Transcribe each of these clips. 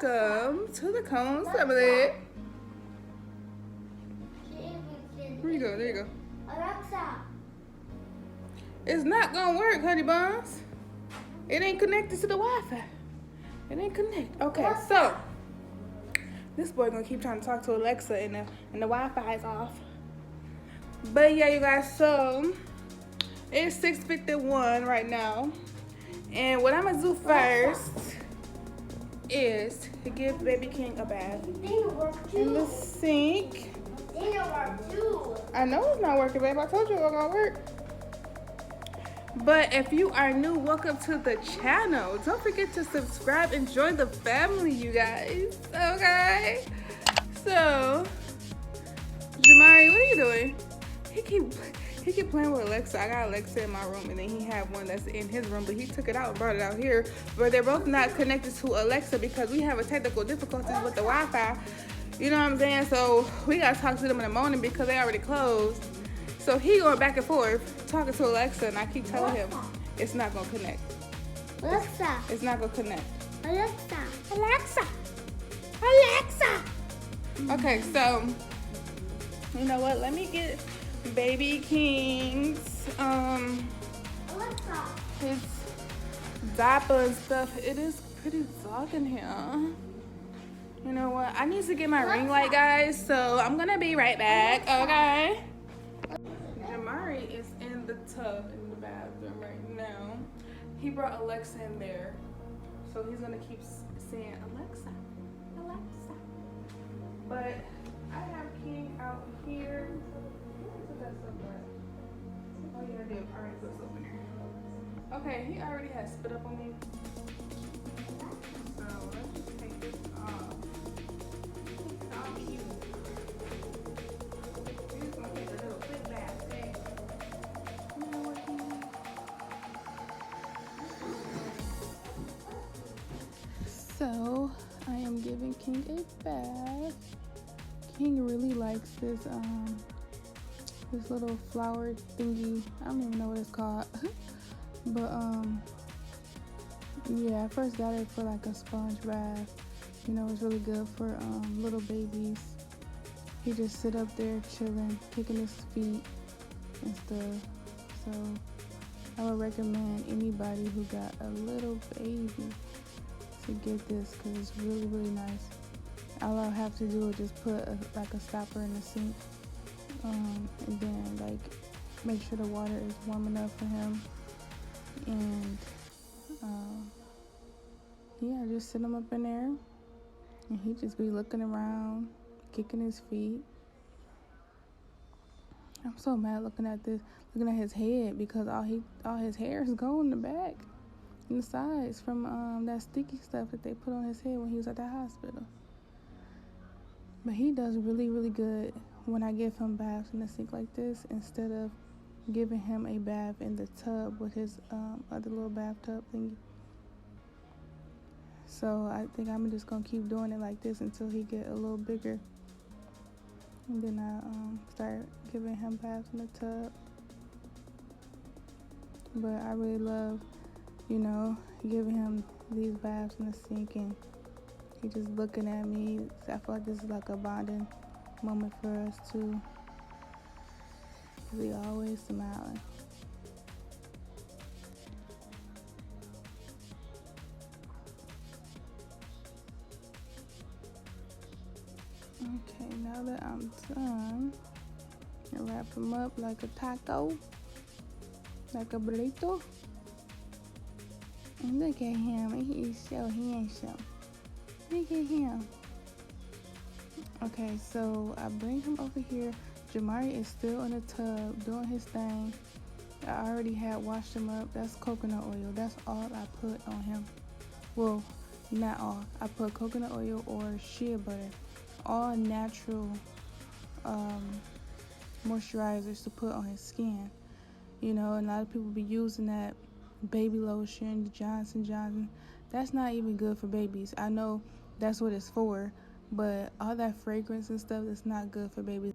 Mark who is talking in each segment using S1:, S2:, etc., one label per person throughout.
S1: welcome to the Cones family. Where you go? There you go.
S2: Alexa.
S1: It's not gonna work, honey buns. It ain't connected to the Wi-Fi. It ain't connected. Okay, so this boy gonna keep trying to talk to Alexa and the Wi-Fi is off. But yeah, you guys, so it's 6:51 right now. And what I'm gonna do first is to give Baby King a bath in the sink. I know it's not working, babe. I told you it was gonna work. But if you are new, welcome to the channel. Don't forget to subscribe and join the family, you guys. Okay? So, Jamari, what are you doing? He keep playing with Alexa. I got Alexa in my room, and then he had one that's in his room, but he took it out and brought it out here. But they're both not connected to Alexa because we have a technical difficulties with the Wi-Fi. You know what I'm saying? So we gotta talk to them in the morning because they already closed. So he going back and forth talking to Alexa, and I keep telling him it's not gonna connect.
S2: Alexa.
S1: It's not gonna connect.
S2: Alexa.
S1: Alexa. Alexa. Okay, so you know what? Let me get Baby King's
S2: Alexa.
S1: his diaper and stuff. It is pretty dark in here. You know what? I need to get my ring light, guys. So I'm gonna be right back. Okay. Jamari is in the tub in the bathroom right now. He brought Alexa in there, so he's gonna keep saying Alexa, Alexa. But I have King out here. Where's that stuff at? Oh yeah, I did. Already put stuff in here. Okay, he already has spit up on me. So let's just take this off. How cute. We're just gonna take a little quick bath, okay? You know what, King? So I am giving King a bath. King really likes this little flower thingy. I don't even know what it's called. But yeah, I first got it for like a sponge bath. You know, it's really good for little babies. He just sit up there chilling, kicking his feet and stuff. So I would recommend anybody who got a little baby to get this because it's really, really nice. All I'll have to do is just put like a stopper in the sink, and then like make sure the water is warm enough for him, and yeah, just sit him up in there, and he just be looking around, kicking his feet. I'm so mad looking at his head because all his hair is gone in the back and the sides from that sticky stuff that they put on his head when he was at the hospital. But he does really, really good when I give him baths in the sink like this instead of giving him a bath in the tub with his other little bathtub thingy. So I think I'm just gonna keep doing it like this until he get a little bigger, and then I start giving him baths in the tub. But I really love, you know, giving him these baths in the sink, and he just looking at me. I feel like this is like a bonding moment for us too. We always smiling. Okay, now that I'm done, I wrap him up like a taco, like a burrito. And look at him, he's so handsome. Look at him. Okay, so I bring him over here. Jamari is still in the tub doing his thing. I already had washed him up. That's coconut oil. That's all I put on him. Well, not all. I put coconut oil or shea butter. All natural moisturizers to put on his skin. You know, and a lot of people be using that baby lotion, the Johnson Johnson. That's not even good for babies. I know that's what it's for, but all that fragrance and stuff is not good for babies.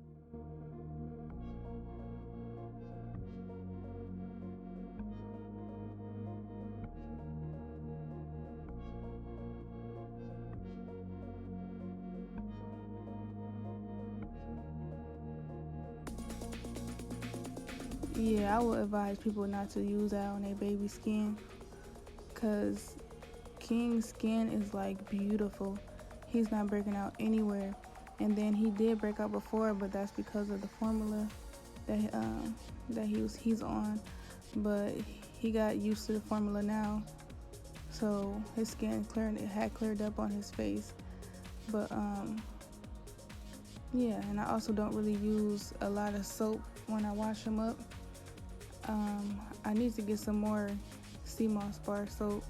S1: yeah, I would advise people not to use that on their baby skin, because King's skin is like beautiful. He's not breaking out anywhere. And then he did break out before, but that's because of the formula that he's on. But he got used to the formula now, so his skin had cleared up on his face. But yeah, and I also don't really use a lot of soap when I wash him up. I need to get some more sea moss bar soap,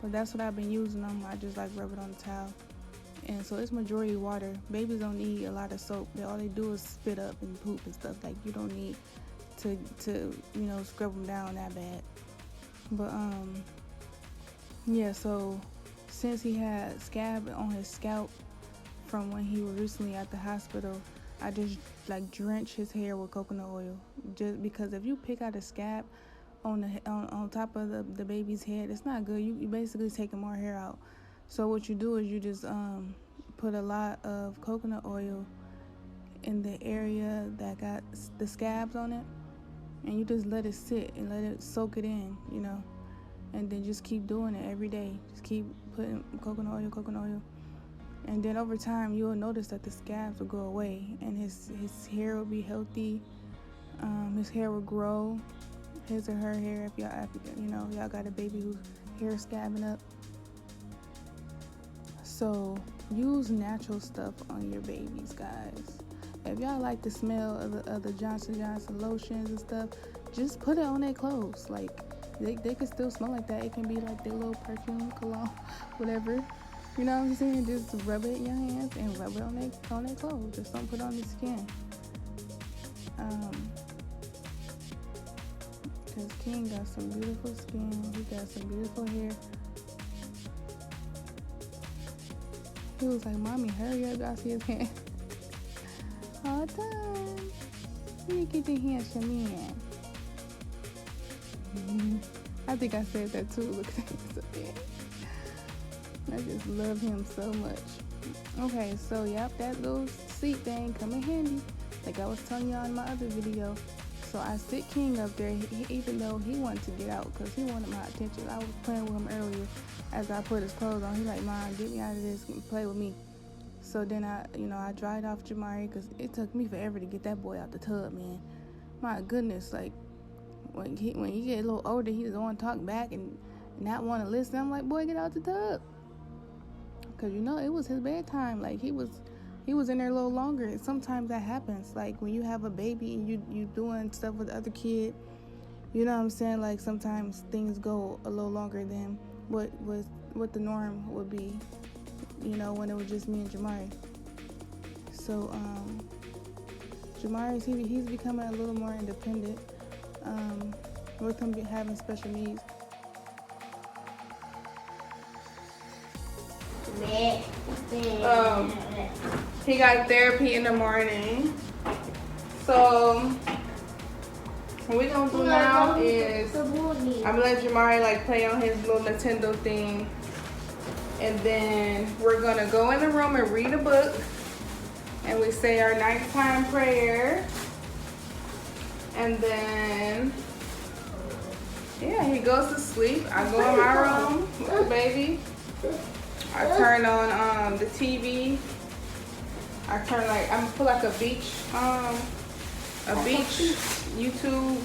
S1: but that's what I've been using them. I just like rub it on the towel, and so it's majority water. Babies don't need a lot of soap. All they do is spit up and poop and stuff. Like, you don't need to scrub them down that bad. But yeah, so since he had scab on his scalp from when he was recently at the hospital, I just like drench his hair with coconut oil, just because if you pick out a scab on top of the baby's head, it's not good. You basically taking more hair out. So what you do is you just put a lot of coconut oil in the area that got the scabs on it, and you just let it sit and let it soak it in, and then just keep doing it every day. Just keep putting coconut oil. And then over time, you'll notice that the scabs will go away, and his hair will be healthy. His hair will grow, his or her hair. If y'all got a baby whose hair is scabbing up. So use natural stuff on your babies, guys. If y'all like the smell of the Johnson & Johnson lotions and stuff, just put it on their clothes. Like, they can still smell like that. It can be like their little perfume, cologne, whatever. You know what I'm saying? Just rub it in your hands and rub it on their clothes. Just don't put it on the skin. Because King got some beautiful skin. He got some beautiful hair. He was like, "Mommy, hurry up, y'all see his hand." All done. Let me get the handsome man. I think I said that too. Look at him. I just love him so much. Okay, so yep, that little seat thing come in handy, like I was telling y'all in my other video. So I sit King up there, even though he wanted to get out because he wanted my attention. I was playing with him earlier as I put his clothes on. He's like, "Mom, get me out of this and play with me." So then I dried off Jamari, because it took me forever to get that boy out the tub, man. My goodness, like when he get a little older, he doesn't want to talk back and not want to listen. I'm like, "Boy, get out the tub." Because it was his bedtime. Like, he was in there a little longer. And sometimes that happens. Like, when you have a baby and you doing stuff with the other kid, you know what I'm saying? Like, sometimes things go a little longer than what the norm would be, when it was just me and Jamari. So Jamari, he's becoming a little more independent with him having special needs. He got therapy in the morning. So what we're gonna do now is I'm gonna let Jamari like play on his little Nintendo thing, and then we're gonna go in the room and read a book, and we say our nighttime prayer, and then he goes to sleep. I go in my room with the baby. I turn on the TV. I'm gonna put like a beach YouTube,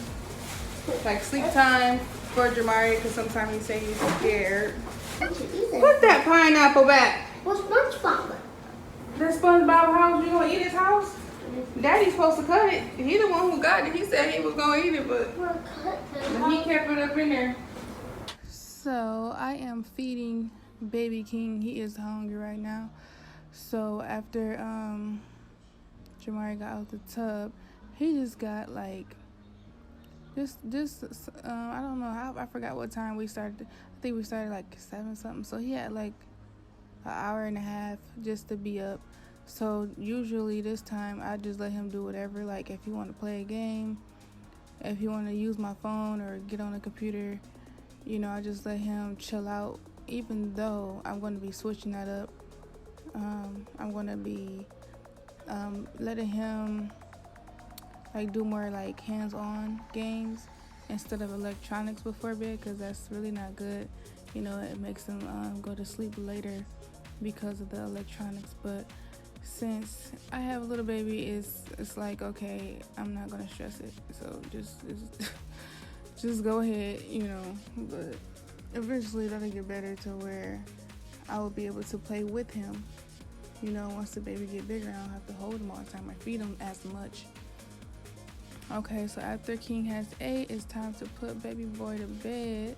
S1: like sleep time for Jamari, because sometimes he say he's scared. Put that pineapple back.
S2: What's SpongeBob?
S1: That SpongeBob house, you gonna eat his house? Daddy's supposed to cut it. He the one who got it. He said he was gonna eat it, but he kept it up in there. So I am feeding baby King. He is hungry right now. So after Jamari got out the tub, he just got like this I don't know, I forgot what time we started. I think we started like 7 something. So he had like an hour and a half just to be up. So usually this time I just let him do whatever. Like, if he want to play a game, if he want to use my phone or get on the computer, I just let him chill out. Even though I'm going to be switching that up, I'm going to be letting him like do more like hands-on games instead of electronics before bed, because that's really not good. You know, it makes them go to sleep later because of the electronics. But since I have a little baby, it's like, okay, I'm not gonna stress it, so just go ahead, you know. But eventually that'll get better to where I will be able to play with him. You know, once the baby get bigger, I don't have to hold him all the time or feed him as much. Okay, so after King has ate, it's time to put baby boy to bed.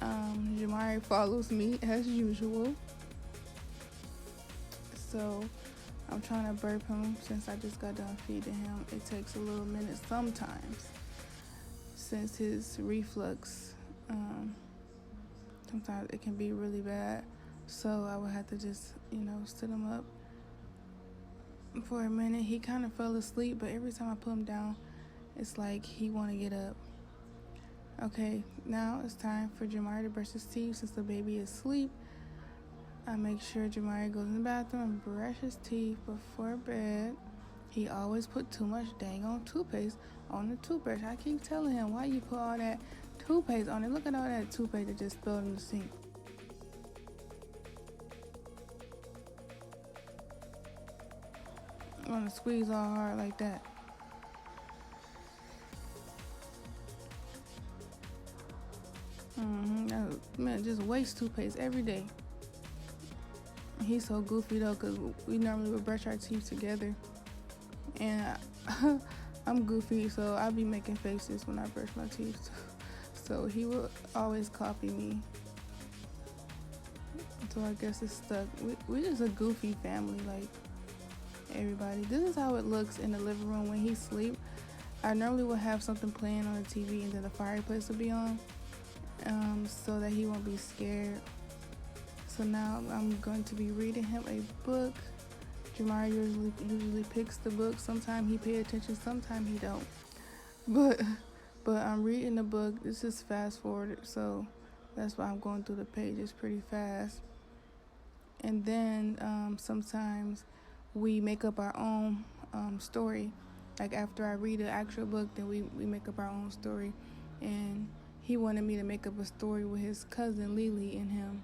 S1: Jamari follows me as usual. So I'm trying to burp him since I just got done feeding him. It takes a little minute sometimes since his reflux. Sometimes it can be really bad. So I would have to just, you know, sit him up for a minute. He kind of fell asleep, but every time I put him down, it's like he want to get up. Okay, now it's time for Jamari to brush his teeth since the baby is asleep. I make sure Jamari goes in the bathroom and brushes his teeth before bed. He always put too much dang on toothpaste on the toothbrush. I keep telling him, why you put all that toothpaste on it? Look at all that toothpaste that just spilled in the sink. I'm gonna squeeze all hard like that. Man, just waste toothpaste every day. He's so goofy though, because we normally would brush our teeth together. And I'm goofy, so I'll be making faces when I brush my teeth. So he will always copy me. So I guess it's stuck. We just a goofy family, like everybody. This is how it looks in the living room when he sleep. I normally will have something playing on the TV and then the fireplace will be on, so that he won't be scared. So now I'm going to be reading him a book. Jamari usually picks the book. Sometimes he pay attention, sometimes he don't. But I'm reading the book. This is fast forwarded, so that's why I'm going through the pages pretty fast. And then sometimes we make up our own story. Like after I read the actual book, then we make up our own story. And he wanted me to make up a story with his cousin Lily and him.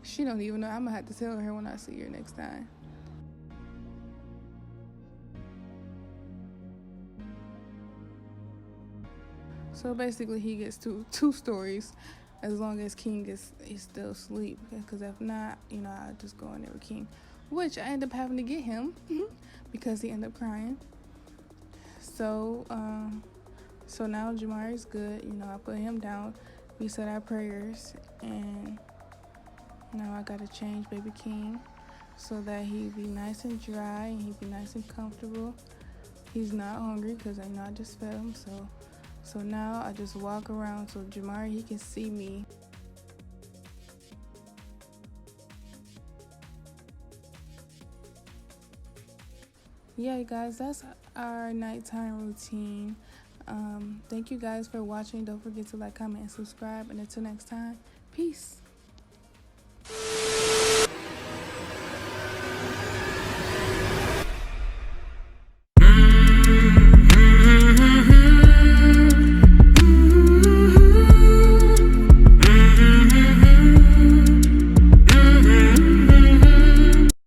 S1: She don't even know. I'm gonna have to tell her when I see her next time. So basically he gets two stories as long as King is still asleep. Because if not, you know, I'll just go in there with King. Which I end up having to get him because he ended up crying. So now Jamari's good. You know, I put him down. We said our prayers, and now I gotta change baby King so that he be nice and dry and he be nice and comfortable. He's not hungry because I know I just fed him. So now I just walk around so Jamari, he can see me. Yeah, guys, that's our nighttime routine. Thank you guys for watching. Don't forget to like, comment, and subscribe. And until next time, peace.